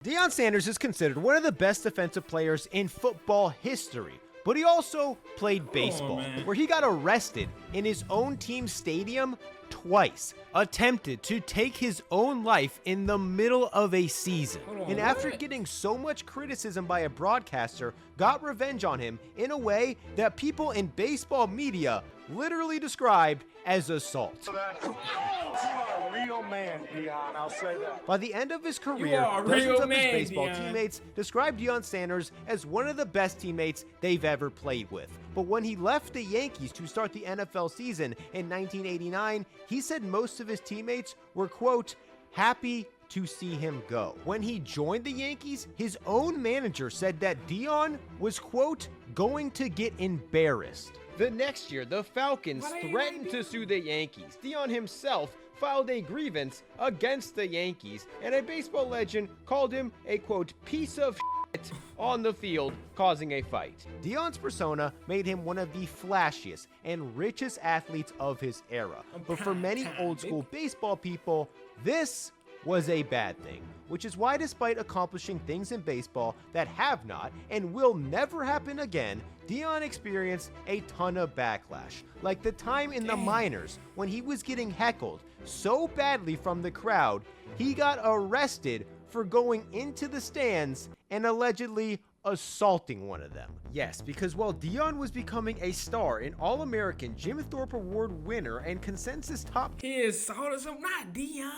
Deion Sanders is considered one of the best defensive players in football history, but he also played baseball, where he got arrested in his own team's stadium twice, attempted to take his own life in the middle of a season, and after getting so much criticism by a broadcaster, got revenge on him in a way that people in baseball media literally described as assault. You are a real man, Deion, I'll say that. By the end of his career, dozens of his baseball teammates described Deion Sanders as one of the best teammates they've ever played with. But when he left the Yankees to start the NFL season in 1989, he said most of his teammates were, quote, happy to see him go. When he joined the Yankees, his own manager said that Deion was, quote, going to get embarrassed. The next year, the Falcons threatened to sue the Yankees. Deion himself filed a grievance against the Yankees, and a baseball legend called him a, quote, piece of shit on the field, causing a fight. Deion's persona made him one of the flashiest and richest athletes of his era. But for many old school baseball people, this was a bad thing, which is why despite accomplishing things in baseball that have not and will never happen again, Deion experienced a ton of backlash, like the time in the minors when he was getting heckled so badly from the crowd, he got arrested for going into the stands and allegedly assaulting one of them. Yes, because while Deion was becoming a star, an All-American Jim Thorpe Award winner and consensus top... He assaulted some, not Deion.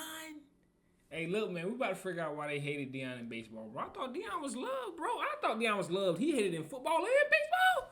Hey, look, man, we about to figure out why they hated Deion in baseball, bro. I thought Deion was loved, bro. I thought Deion was loved. He hated in football and baseball.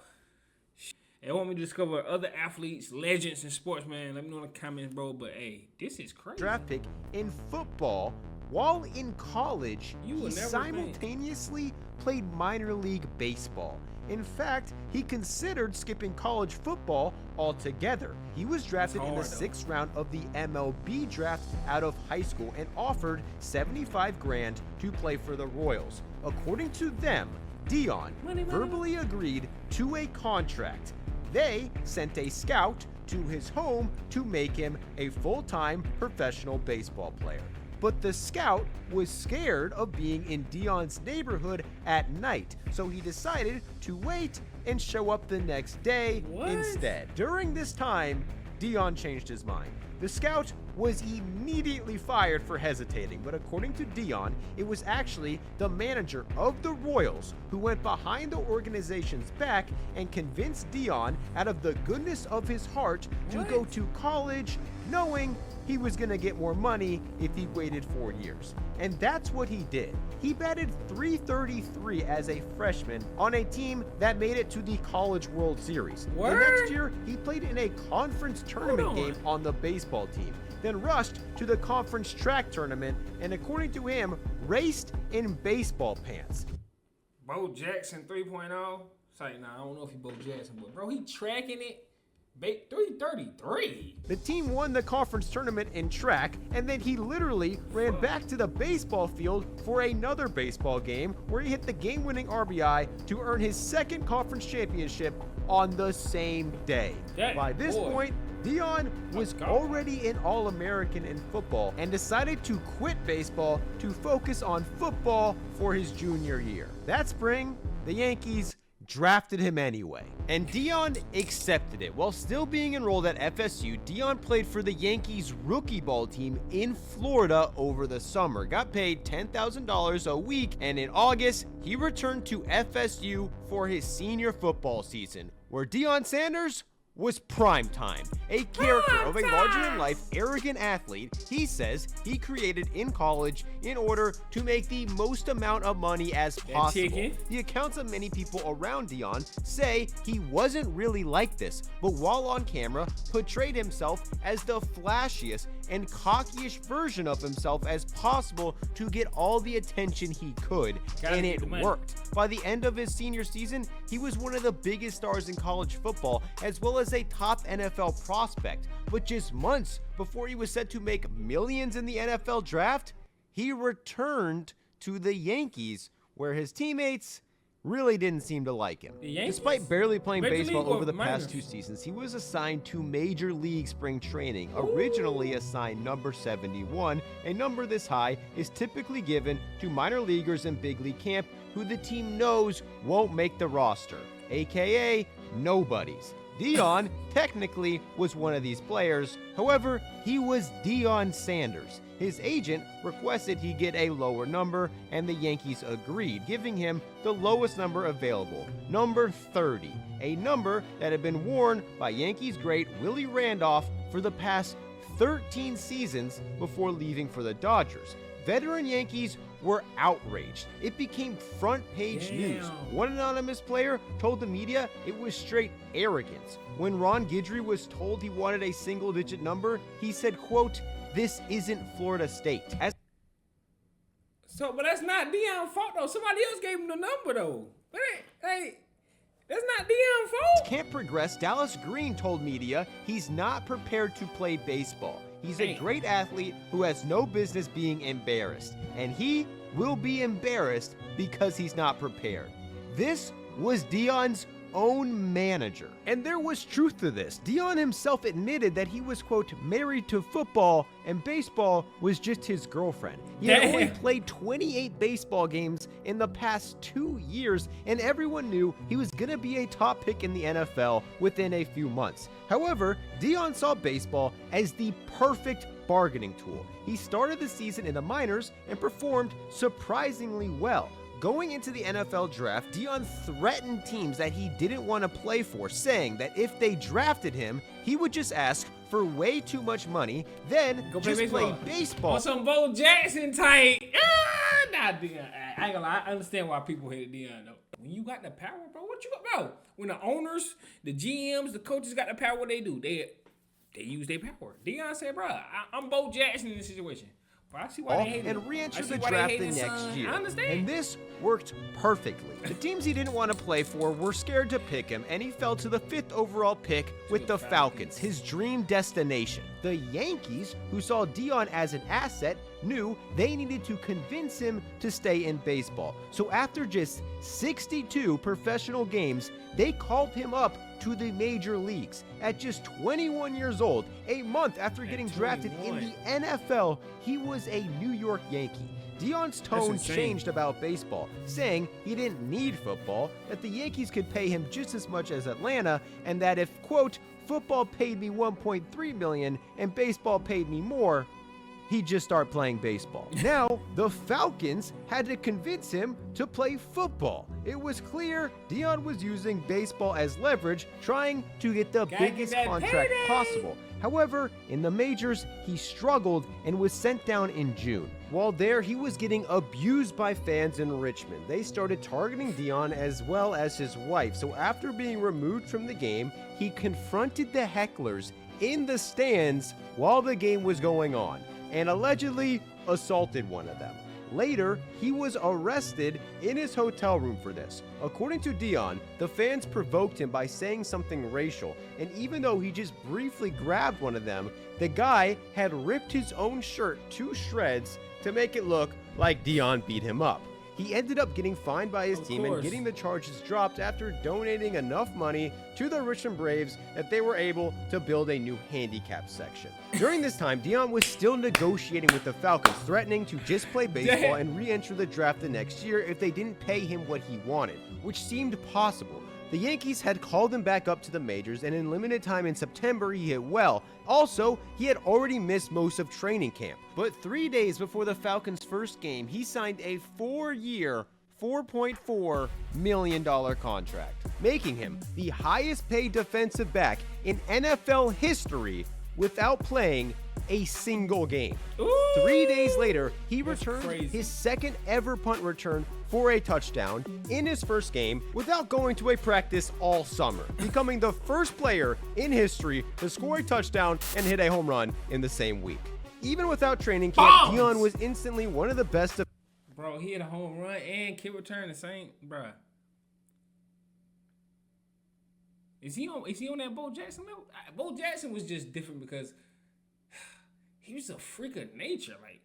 They want me to discover other athletes, legends, and sports, man. Let me know in the comments, bro. But, hey, this is crazy. Draft pick in football. While in college, he simultaneously played minor league baseball. In fact, he considered skipping college football altogether. He was drafted in the 6th round of the MLB draft out of high school and offered $75,000 to play for the Royals. According to them, Deion verbally agreed to a contract. They sent a scout to his home to make him a full-time professional baseball player. But the scout was scared of being in Deion's neighborhood at night, so he decided to wait and show up the next day instead. During this time, Deion changed his mind. The scout was immediately fired for hesitating, but according to Deion, it was actually the manager of the Royals who went behind the organization's back and convinced Deion out of the goodness of his heart to go to college, knowing he was going to get more money if he waited 4 years. And that's what he did. He batted .333 as a freshman on a team that made it to the College World Series. The next year, he played in a conference tournament game on the baseball team, then rushed to the conference track tournament and, according to him, raced in baseball pants. Bo Jackson 3.0? It's like, nah, I don't know if he Bo Jackson, but bro, he tracking it. 333. The team won the conference tournament in track, and then he literally ran back to the baseball field for another baseball game where he hit the game-winning RBI to earn his second conference championship on the same day. By this point, Deion was already an All-American in football and decided to quit baseball to focus on football for his junior year. That spring, the Yankees drafted him anyway, and Deion accepted it. While still being enrolled at FSU, Deion played for the Yankees rookie ball team in Florida over the summer, got paid $10,000 a week, and in August, he returned to FSU for his senior football season, where Deion Sanders was prime time. A character of a larger-than-life, arrogant athlete, he says he created in college in order to make the most amount of money as possible. The accounts of many people around Deion say he wasn't really like this, but while on camera, portrayed himself as the flashiest and cockiest version of himself as possible to get all the attention he could, and it worked. By the end of his senior season, he was one of the biggest stars in college football, as well as a top NFL prospect. But just months before he was set to make millions in the NFL draft, he returned to the Yankees, where his teammates really didn't seem to like him. Despite barely playing baseball over the past 2 seasons, he was assigned to Major League Spring Training, originally assigned number 71. A number this high is typically given to minor leaguers in big league camp who the team knows won't make the roster, aka nobodies. Deion technically was one of these players. However, he was Deion Sanders. His agent requested he get a lower number, and the Yankees agreed, giving him the lowest number available, number 30, a number that had been worn by Yankees great Willie Randolph for the past 13 seasons before leaving for the Dodgers. Veteran Yankees were outraged. It became front-page news. One anonymous player told the media it was straight arrogance. When Ron Guidry was told he wanted a single-digit number, he said, quote, "This isn't Florida State." But that's not Deion's fault, though. Somebody else gave him the number, though. But hey, that's not Deion's fault. Camp progressed. Dallas Green told media he's not prepared to play baseball. He's a great athlete who has no business being embarrassed, and he will be embarrassed because he's not prepared. This was Deion's own manager. And there was truth to this. Deion himself admitted that he was, quote, married to football, and baseball was just his girlfriend. He had only played 28 baseball games in the past 2 years, and everyone knew he was gonna be a top pick in the NFL within a few months. However, Deion saw baseball as the perfect bargaining tool. He started the season in the minors and performed surprisingly well. Going into the NFL draft, Deion threatened teams that he didn't want to play for, saying that if they drafted him, he would just ask for way too much money, then just play baseball. On some Bo Jackson type. Nah, Deion. I ain't gonna lie. I understand why people hated Deion, though. When you got the power, bro, what you got, bro? When the owners, the GMs, the coaches got the power, what they do? They use their power. Deion said, bro, I'm Bo Jackson in this situation. But I see why they hated him. And re-enter the draft the next year. I understand. And this worked perfectly. The teams he didn't want to play for were scared to pick him, and he fell to the 5th overall pick with the Falcons, his dream destination. The Yankees, who saw Deion as an asset, knew they needed to convince him to stay in baseball. So after just 62 professional games, they called him up to the major leagues. At just 21 years old, a month after getting drafted in the NFL, he was a New York Yankee. Deion's tone changed about baseball, saying he didn't need football, that the Yankees could pay him just as much as Atlanta, and that if, quote, football paid me $1.3 million and baseball paid me more, he'd just start playing baseball. Now, the Falcons had to convince him to play football. It was clear Deion was using baseball as leverage, trying to get the biggest contract possible. However, in the majors, he struggled and was sent down in June. While there, he was getting abused by fans in Richmond. They started targeting Deion as well as his wife. So after being removed from the game, he confronted the hecklers in the stands while the game was going on, and allegedly assaulted one of them. Later, he was arrested in his hotel room for this. According to Deion, the fans provoked him by saying something racial, and even though he just briefly grabbed one of them, the guy had ripped his own shirt to shreds to make it look like Deion beat him up. He ended up getting fined by his team and getting the charges dropped after donating enough money to the Richmond Braves that they were able to build a new handicap section. During this time, Deion was still negotiating with the Falcons, threatening to just play baseball and re-enter the draft the next year if they didn't pay him what he wanted, which seemed possible. The Yankees had called him back up to the majors, and in limited time in September, he hit well. Also, he had already missed most of training camp. But 3 days before the Falcons' first game, he signed a 4-year, $4.4 million contract, making him the highest paid defensive back in NFL history without playing a single game. Ooh, 3 days later, he returned his second ever punt return for a touchdown in his first game without going to a practice all summer, becoming the first player in history to score a touchdown and hit a home run in the same week. Even without training camp, Deion was instantly one of the best. Bro, he hit a home run and kick return the same, bro. Is he on that Bo Jackson level? Bo Jackson was just different because he was a freak of nature, like,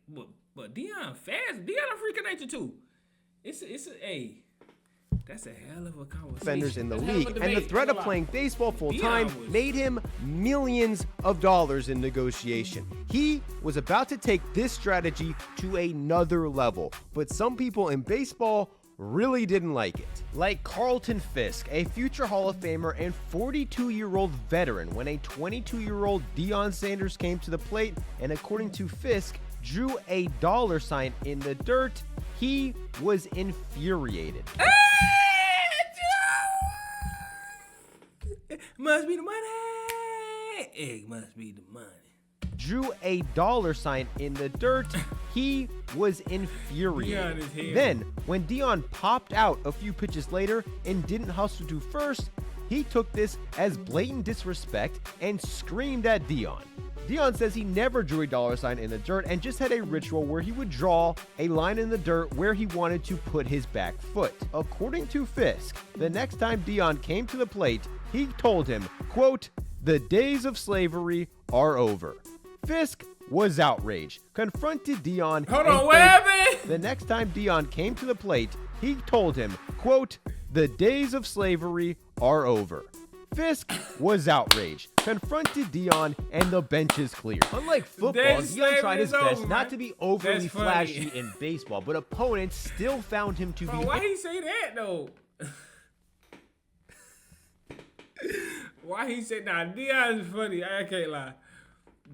but Deion fast. Deion a freak of nature too. It's a That's a hell of a conversation. Defenders in the That's a hell league, of a and the debate. threat of Hold on. playing baseball full-time Deion was- made him millions of dollars in negotiation. He was about to take this strategy to another level, but some people in baseball really didn't like it. Like Carlton Fisk, a future Hall of Famer and 42-year-old veteran, when a 22-year-old Deion Sanders came to the plate and, according to Fisk, drew a $sign in the dirt, he was infuriated. Must be the money. It must be the money. Drew a $sign in the dirt, he was infuriated. Deion is here. Then, when Deion popped out a few pitches later and didn't hustle to first, he took this as blatant disrespect and screamed at Deion. Deion says he never drew a $sign in the dirt and just had a ritual where he would draw a line in the dirt where he wanted to put his back foot. According to Fisk, the next time Deion came to the plate, he told him, quote, "The days of slavery are over." Fisk was outraged, confronted Deion. Hold and on, what happened? the next time Deion came to the plate, he told him, quote, "The days of slavery are over." Fisk was outraged, confronted Deion, and the benches cleared. Unlike football, Days of Deion tried his slavery is best over, not man. to be overly That's funny. flashy in baseball, but opponents still found him to Bro, be why he say that though? Why he say nah? Deion is funny. I can't lie.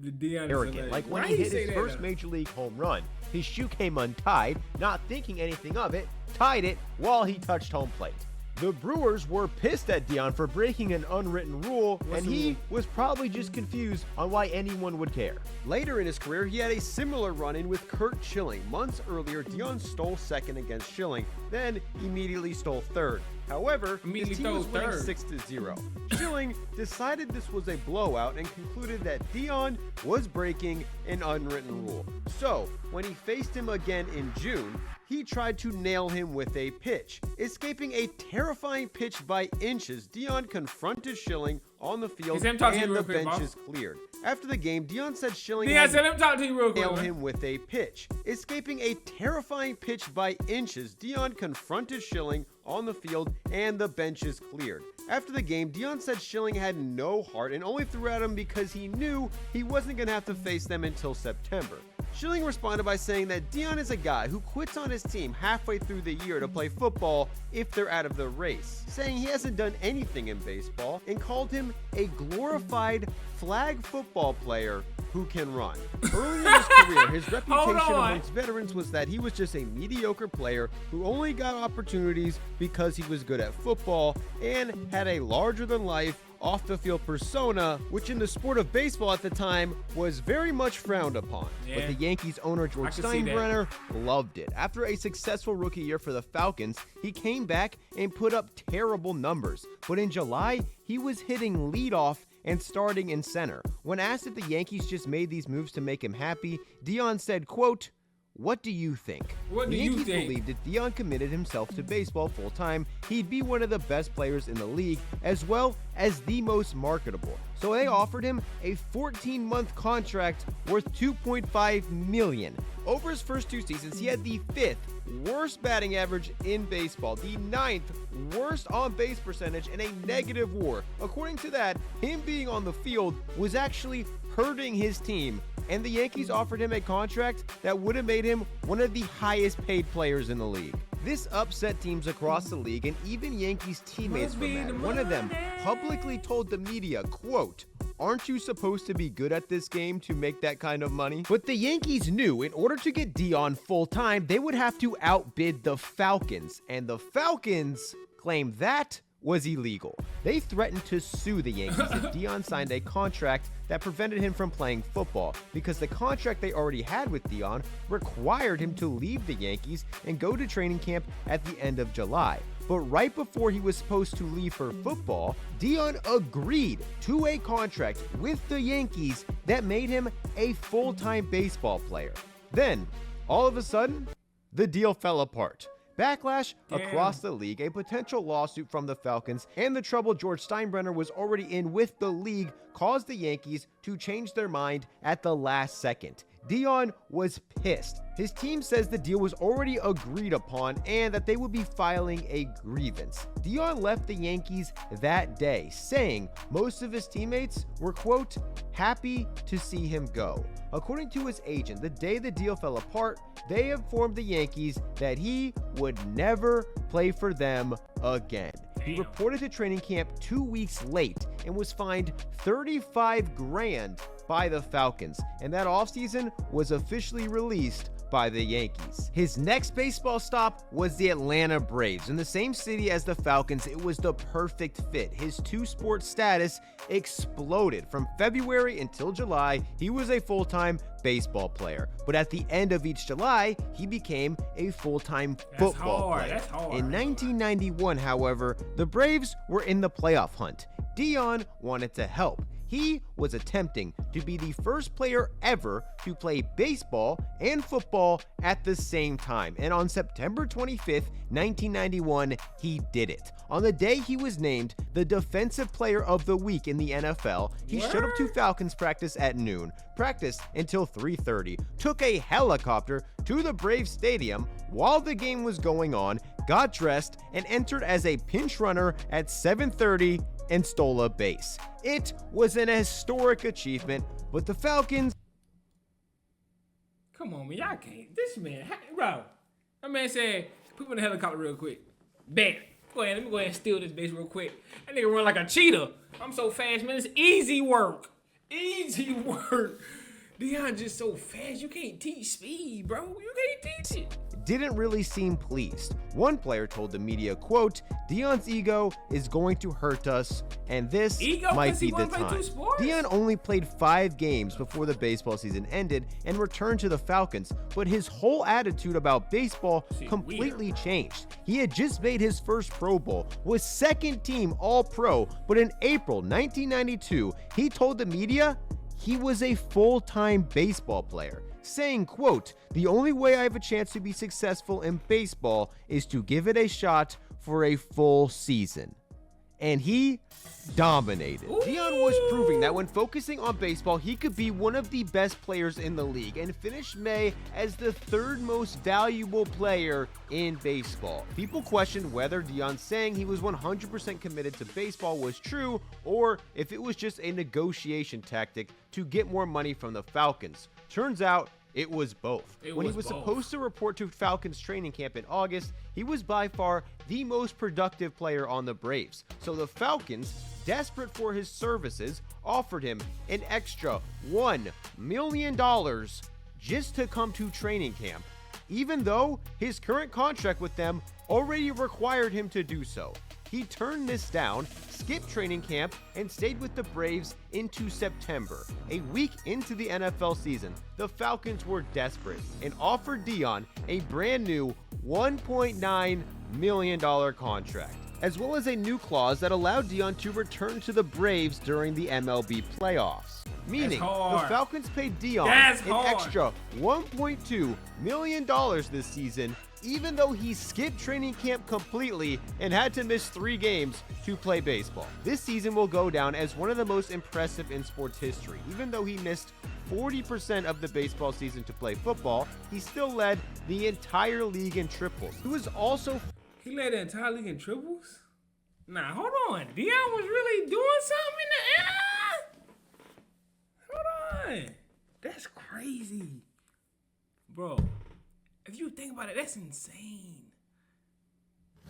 The Deion is arrogant. hilarious. Like when Why he hit say his that, first though? major league home run, his shoe came untied, not thinking anything of it, tied it while he touched home plate. The Brewers were pissed at Deion for breaking an unwritten rule, What's and the he rule? was probably just confused on why anyone would care. Later in his career, he had a similar run-in with Curt Schilling. Months earlier, Deion stole second against Schilling, then immediately stole third. However, his Immediately team was stole winning third. 6-0. Schilling decided this was a blowout and concluded that Deion was breaking an unwritten rule. So, when he faced him again in June, he tried to nail him with a pitch. Escaping a terrifying pitch by inches, Deion confronted Schilling on the field He said, "Let me talk to you and the real quick, boss." benches cleared. After the game, Deion said Schilling Deion had said, "Let me talk to you real quick." nail man. him with a pitch. Escaping a terrifying pitch by inches, Deion confronted Schilling on the field and the benches cleared. After the game, Deion said Schilling had no heart and only threw at him because he knew he wasn't going to have to face them until September. Schilling responded by saying that Deion is a guy who quits on his team halfway through the year to play football if they're out of the race, saying he hasn't done anything in baseball, and called him a glorified flag football player who can run. Early in his career, his reputation on. amongst veterans was that he was just a mediocre player who only got opportunities because he was good at football and had a larger-than-life off-the-field persona, which in the sport of baseball at the time was very much frowned upon. Yeah. But the Yankees owner George I can see that. Steinbrenner loved it. After a successful rookie year for the Falcons, he came back and put up terrible numbers. But in July, he was hitting leadoff and starting in center. When asked if the Yankees just made these moves to make him happy, Deion said, quote, "What do you think?" What the do you Yankees think? believed if Deion committed himself to baseball full-time, he'd be one of the best players in the league, as well as the most marketable. So they offered him a 14-month contract worth $2.5 million. Over his first two seasons, he had the 5th worst batting average in baseball, the 9th worst on-base percentage, and a negative WAR. According to that, him being on the field was actually hurting his team, and the Yankees offered him a contract that would have made him one of the highest paid players in the league. This upset teams across the league, and even Yankees teammates Must were be mad. the One of them money. publicly told the media, quote, "Aren't you supposed to be good at this game to make that kind of money?" But the Yankees knew in order to get Deion full-time, they would have to outbid the Falcons, and the Falcons claimed that was illegal. They threatened to sue the Yankees if Deion signed a contract that prevented him from playing football, because the contract they already had with Deion required him to leave the Yankees and go to training camp at the end of July. But right before he was supposed to leave for football, Deion agreed to a contract with the Yankees that made him a full-time baseball player. Then, all of a sudden, the deal fell apart. Backlash across the league, a potential lawsuit from the Falcons, and the trouble George Steinbrenner was already in with the league caused the Yankees to change their mind at the last second. Deion was pissed. His team says the deal was already agreed upon and that they would be filing a grievance. Deion left the Yankees that day, saying most of his teammates were, quote, happy to see him go. According to his agent, the day the deal fell apart, they informed the Yankees that he would never play for them again. He reported to training camp 2 weeks late and was fined $35,000 by the Falcons, and that offseason was officially released by the Yankees. His next baseball stop was the Atlanta Braves. In the same city as the Falcons, it was the perfect fit. His two-sport status exploded. From February until July, he was a full-time baseball player. But at the end of each July, he became a full-time football player. In 1991, however, the Braves were in the playoff hunt. Deion wanted to help. He was attempting to be the first player ever to play baseball and football at the same time. And on September 25th, 1991, he did it. On the day he was named the Defensive Player of the Week in the NFL, he showed up to Falcons practice at noon, practiced until 3:30, took a helicopter to the Braves Stadium while the game was going on, got dressed, and entered as a pinch runner at 7:30 and stole a base. It was an historic achievement, but the Falcons... Come on, man. Y'all can't. This man, bro. My man said, put me in the helicopter real quick. Bam. Let me go ahead and steal this base real quick. That nigga run like a cheetah. I'm so fast, man. It's easy work. Easy work. Deion just so fast. You can't teach speed, bro. You can't teach it. Didn't really seem pleased. One player told the media, quote, Deion's ego is going to hurt us, and this might be the time. Deion only played 5 games before the baseball season ended and returned to the Falcons, but his whole attitude about baseball completely changed. He had just made his first Pro Bowl, was second team All-Pro, but in April 1992, he told the media he was a full-time baseball player, saying, quote, the only way I have a chance to be successful in baseball is to give it a shot for a full season. And he dominated. Deion was proving that when focusing on baseball, he could be one of the best players in the league and finished May as the 3rd most valuable player in baseball. People questioned whether Deion saying he was 100% committed to baseball was true or if it was just a negotiation tactic to get more money from the Falcons. Turns out it was both. When he was supposed to report to Falcons training camp in August, he was by far the most productive player on the Braves. So the Falcons, desperate for his services, offered him an extra $1 million just to come to training camp, even though his current contract with them already required him to do so. He turned this down, skipped training camp, and stayed with the Braves into September. A week into the NFL season, the Falcons were desperate and offered Deion a brand new $1.9 million contract, as well as a new clause that allowed Deion to return to the Braves during the MLB playoffs. Meaning, the Falcons paid Deion an extra $1.2 million this season, even though he skipped training camp completely and had to miss 3 games to play baseball. This season will go down as one of the most impressive in sports history. Even though he missed 40% of the baseball season to play football, he still led the entire league in triples. He led the entire league in triples? Nah, hold on. Deion was really doing something in the air? Hold on. That's crazy. Bro, if you think about it, that's insane.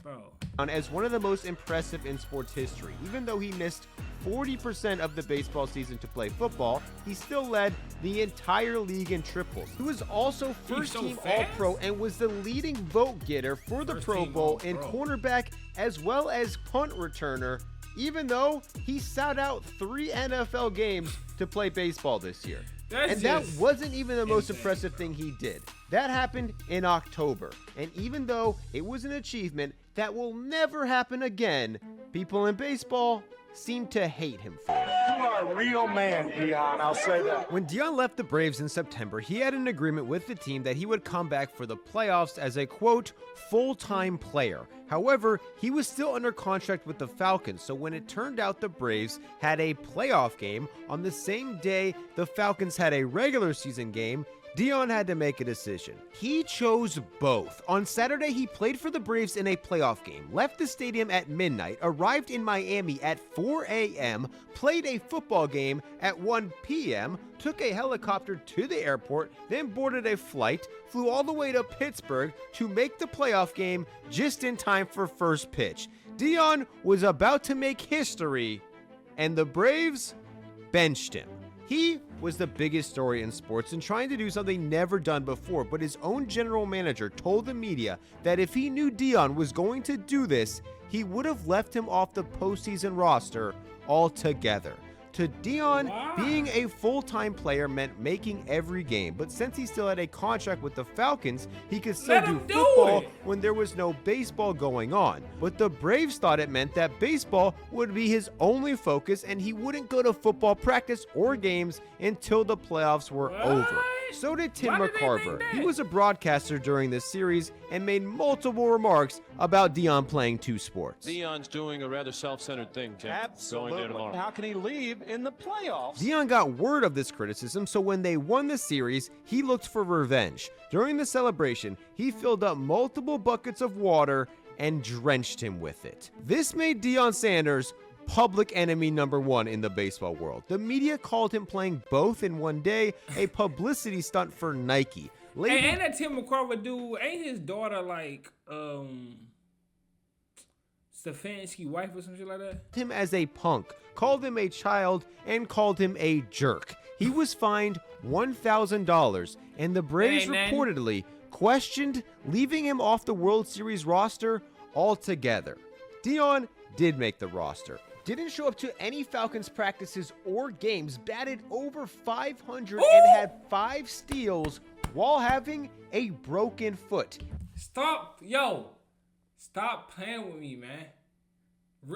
Bro. As one of the most impressive in sports history. Even though he missed 40% of the baseball season to play football, he still led the entire league in triples. He was also first-team All-Pro and was the leading vote getter for the Pro Bowl in cornerback as well as punt returner, even though he sat out 3 NFL games to play baseball this year. That wasn't even the most impressive thing he did. That happened in October. And even though it was an achievement that will never happen again, people in baseball seem to hate him for it. You are a real man, Deion. I'll say that. When Deion left the Braves in September, he had an agreement with the team that he would come back for the playoffs as a, quote, full-time player. However, he was still under contract with the Falcons, so when it turned out the Braves had a playoff game on the same day the Falcons had a regular season game, Deion had to make a decision. He chose both. On Saturday, he played for the Braves in a playoff game, left the stadium at midnight, arrived in Miami at 4 a.m., played a football game at 1 p.m., took a helicopter to the airport, then boarded a flight, flew all the way to Pittsburgh to make the playoff game just in time for first pitch. Deion was about to make history, and the Braves benched him. He was the biggest story in sports and trying to do something never done before, but his own general manager told the media that if he knew Deion was going to do this, he would have left him off the postseason roster altogether. To Deion, being a full-time player meant making every game, but since he still had a contract with the Falcons, he could still do football when there was no baseball going on. But the Braves thought it meant that baseball would be his only focus and he wouldn't go to football practice or games until the playoffs were over. So did Tim McCarver. He was a broadcaster during this series and made multiple remarks about Deion playing two sports. Deion's doing a rather self-centered thing, Tim. Absolutely. How can he leave in the playoffs? Deion got word of this criticism, so when they won the series, he looked for revenge. During the celebration, he filled up multiple buckets of water and drenched him with it. This made Deion Sanders public enemy number one in the baseball world. The media called him playing both in one day a publicity stunt for Nike. And that Tim McCarver dude, ain't his daughter like Stefanski wife or some shit like that? Him as a punk, called him a child, and called him a jerk. He was fined $1,000, and the Braves reportedly questioned leaving him off the World Series roster altogether. Deion did make the roster. Didn't show up to any Falcons practices or games, batted over 500 and had 5 steals while having a broken foot. Stop playing with me, man.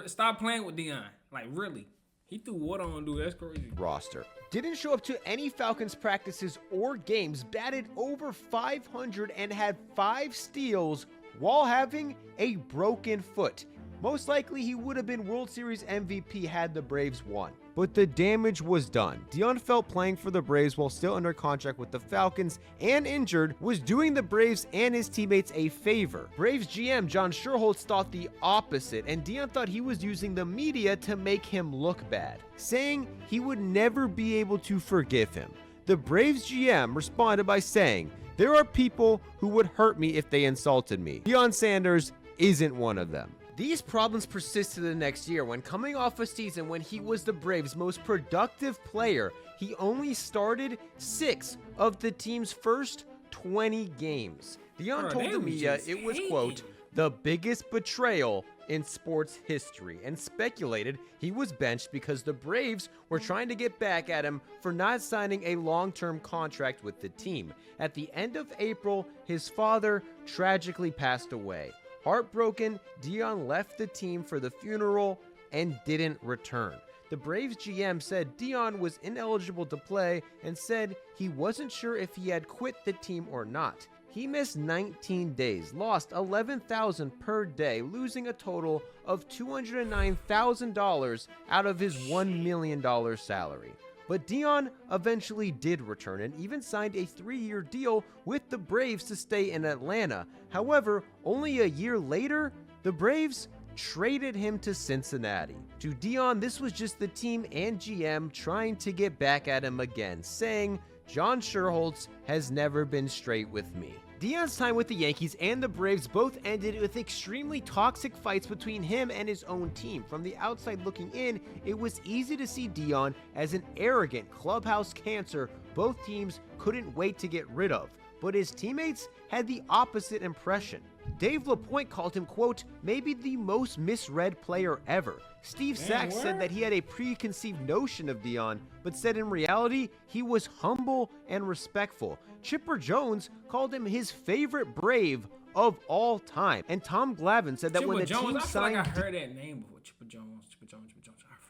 Stop playing with Deion. Like, really. He threw water on dude. That's crazy. Roster. Didn't show up to any Falcons practices or games, batted over 500 and had 5 steals while having a broken foot. Most likely, he would have been World Series MVP had the Braves won. But the damage was done. Deion felt playing for the Braves while still under contract with the Falcons and injured was doing the Braves and his teammates a favor. Braves GM John Schuerholz thought the opposite, and Deion thought he was using the media to make him look bad, saying he would never be able to forgive him. The Braves GM responded by saying, "There are people who would hurt me if they insulted me. Deion Sanders isn't one of them." These problems persisted the next year when, coming off a season when he was the Braves' most productive player, he only started 6 of the team's first 20 games. Deion told the media it was, quote, the biggest betrayal in sports history, and speculated he was benched because the Braves were trying to get back at him for not signing a long-term contract with the team. At the end of April, his father tragically passed away. Heartbroken, Deion left the team for the funeral and didn't return. The Braves GM said Deion was ineligible to play and said he wasn't sure if he had quit the team or not. He missed 19 days, lost $11,000 per day, losing a total of $209,000 out of his $1 million salary. But Deion eventually did return and even signed a 3-year deal with the Braves to stay in Atlanta. However, only a year later, the Braves traded him to Cincinnati. To Deion, this was just the team and GM trying to get back at him again, saying, "John Schuerholz has never been straight with me." Deion's time with the Yankees and the Braves both ended with extremely toxic fights between him and his own team. From the outside looking in, it was easy to see Deion as an arrogant clubhouse cancer both teams couldn't wait to get rid of. But his teammates had the opposite impression. Dave LaPointe called him, quote, maybe the most misread player ever. Steve Sachs said that he had a preconceived notion of Deion, but said in reality, he was humble and respectful. Chipper Jones called him his favorite Brave of all time. And Tom Glavine said that Chipper when the Jones, team signed... I heard that name before. Chipper Jones. I feel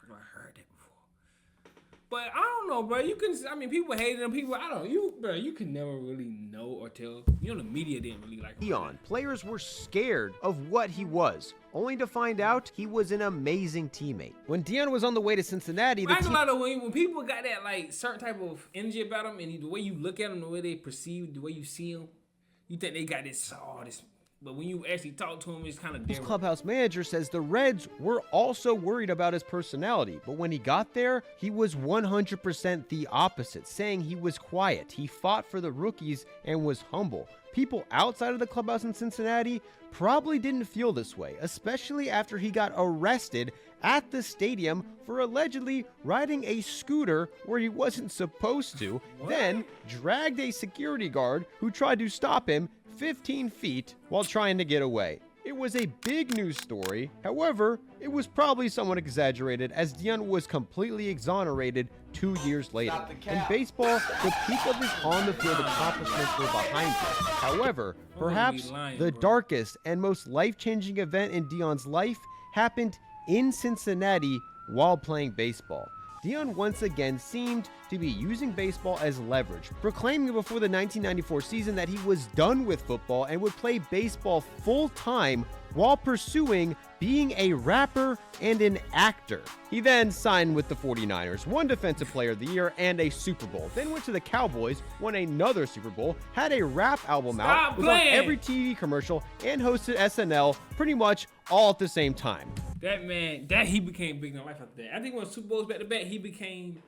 like I heard that before. But I don't know, bro. People hated him. You can never really know or tell. The media didn't really like him. Deion, players were scared of what he was, only to find out he was an amazing teammate. When Deion was on the way to Cincinnati, when people got that like certain type of energy about them, and the way you look at them, the way they perceive, the way you see them, you think they got this. But when you actually talk to him, it's kind of different. His clubhouse manager says the Reds were also worried about his personality, but when he got there, he was 100% the opposite, saying he was quiet, he fought for the rookies, and was humble. People outside of the clubhouse in Cincinnati probably didn't feel this way, especially after he got arrested at the stadium for allegedly riding a scooter where he wasn't supposed to, then dragged a security guard who tried to stop him 15 feet while trying to get away. It was a big news story. However, it was probably somewhat exaggerated as Deion was completely exonerated 2 years later. In baseball, the peak of his on-the-field accomplishments were behind him. However, perhaps the darkest and most life-changing event in Deion's life happened in Cincinnati while playing baseball. Deion once again seemed to be using baseball as leverage, proclaiming before the 1994 season that he was done with football and would play baseball full-time while pursuing being a rapper and an actor. He then signed with the 49ers, won Defensive Player of the Year and a Super Bowl, then went to the Cowboys, won another Super Bowl, had a rap album out, was on every TV commercial, and hosted SNL pretty much all at the same time. He became big in life after that. I think when Super Bowls back to back, he became,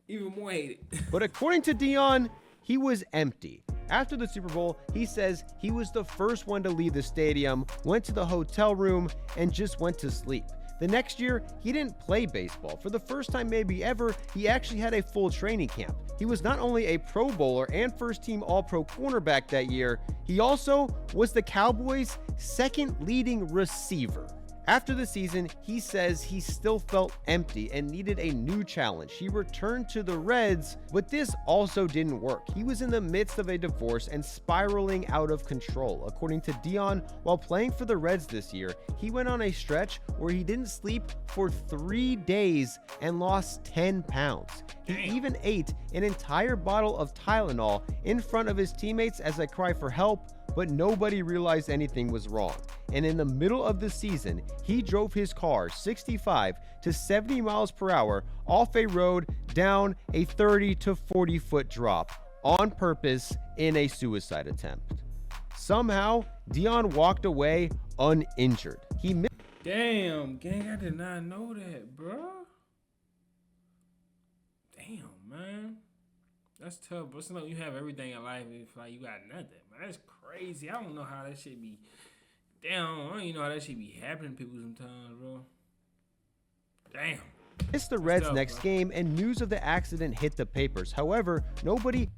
even more hated. But according to Deion, he was empty. After the Super Bowl, he says he was the first one to leave the stadium, went to the hotel room, and just went to sleep. The next year, he didn't play baseball. For the first time maybe ever, he actually had a full training camp. He was not only a Pro Bowler and first-team All-Pro cornerback that year, he also was the Cowboys' second leading receiver. After the season, he says he still felt empty and needed a new challenge. He returned to the Reds, but this also didn't work. He was in the midst of a divorce and spiraling out of control. According to Deion, while playing for the Reds this year, he went on a stretch where he didn't sleep for 3 days and lost 10 pounds. He even ate an entire bottle of Tylenol in front of his teammates as a cry for help, but nobody realized anything was wrong. And in the middle of the season, he drove his car 65 to 70 miles per hour off a road down a 30 to 40 foot drop on purpose in a suicide attempt. Somehow, Deion walked away uninjured. Damn, gang, I did not know that, bro. Damn, man. That's tough, bro. Sometimes you have everything in life, it's like you got nothing, man. That's crazy. I don't know how that shit be. Damn, I don't even know how that shit be happening to people sometimes, bro. Damn. Missed the Reds' next game, and news of the accident hit the papers. However, nobody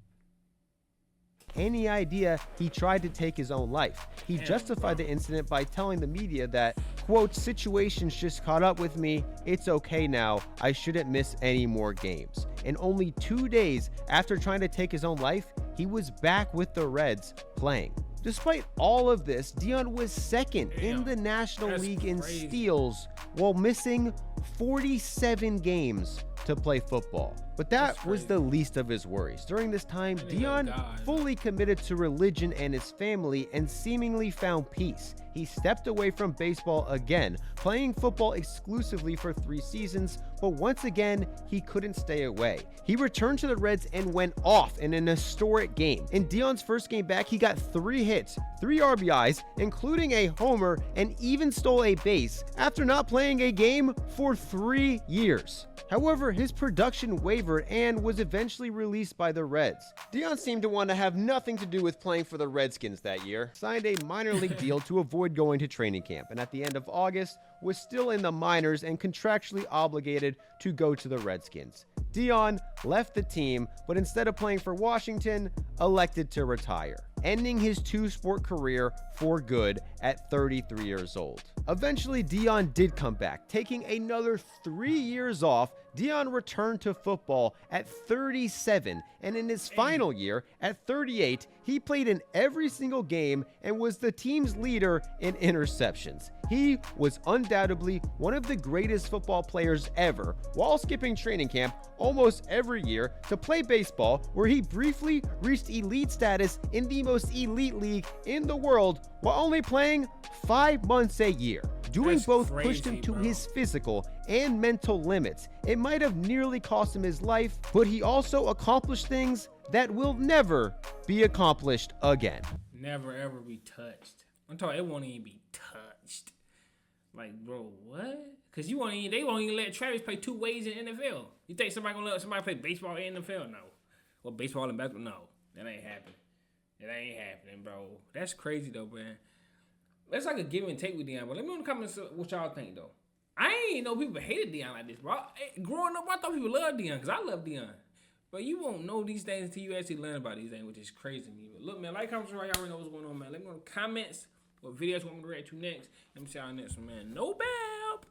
any idea he tried to take his own life. He justified the incident by telling the media that, quote, "Situations just caught up with me. It's okay now. I shouldn't miss any more games." And only 2 days after trying to take his own life, he was back with the Reds playing. Despite all of this, Deion was second in the National League in steals while missing 47 games to play football. But that was the least of his worries. During this time, Deion fully committed to religion and his family and seemingly found peace. He stepped away from baseball again, playing football exclusively for 3 seasons, but once again, he couldn't stay away. He returned to the Reds and went off in an historic game. In Deion's first game back, he got 3 hits, 3 RBIs, including a homer, and even stole a base after not playing a game for 3 years. However, his production wavered and was eventually released by the Reds. Deion seemed to want to have nothing to do with playing for the Redskins that year, signed a minor league deal to avoid going to training camp, and at the end of August was still in the minors and contractually obligated to go to the Redskins. Deion left the team, but instead of playing for Washington, elected to retire, ending his 2-sport career for good at 33 years old. Eventually, Deion did come back, taking another 3 years off Deion returned to football at 37, and in his final year, at 38, he played in every single game and was the team's leader in interceptions. He was undoubtedly one of the greatest football players ever, while skipping training camp almost every year to play baseball, where he briefly reached elite status in the most elite league in the world while only playing 5 months a year. Doing That's both crazy, pushed him to bro. his physical and mental limits. It might have nearly cost him his life, but he also accomplished things that will never be accomplished again. Never ever be touched. I'm talking, it won't even be touched. Like, bro, what? Because they won't even let Travis play 2 ways in the NFL. You think somebody gonna let somebody play baseball in the NFL? No. Well, baseball and basketball? No. That ain't happening. It ain't happening, bro. That's crazy, though, man. That's like a give and take with Deion. But let me know in the comments what y'all think, though. I ain't know people hated Deion like this, bro. Growing up, I thought people loved Deion because I love Deion. But you won't know these things until you actually learn about these things, which is crazy to me. But look, man, like, comment, y'all already know what's going on, man. Let me know in the comments what videos you want me to react to next. Let me see y'all next one, man. No bad.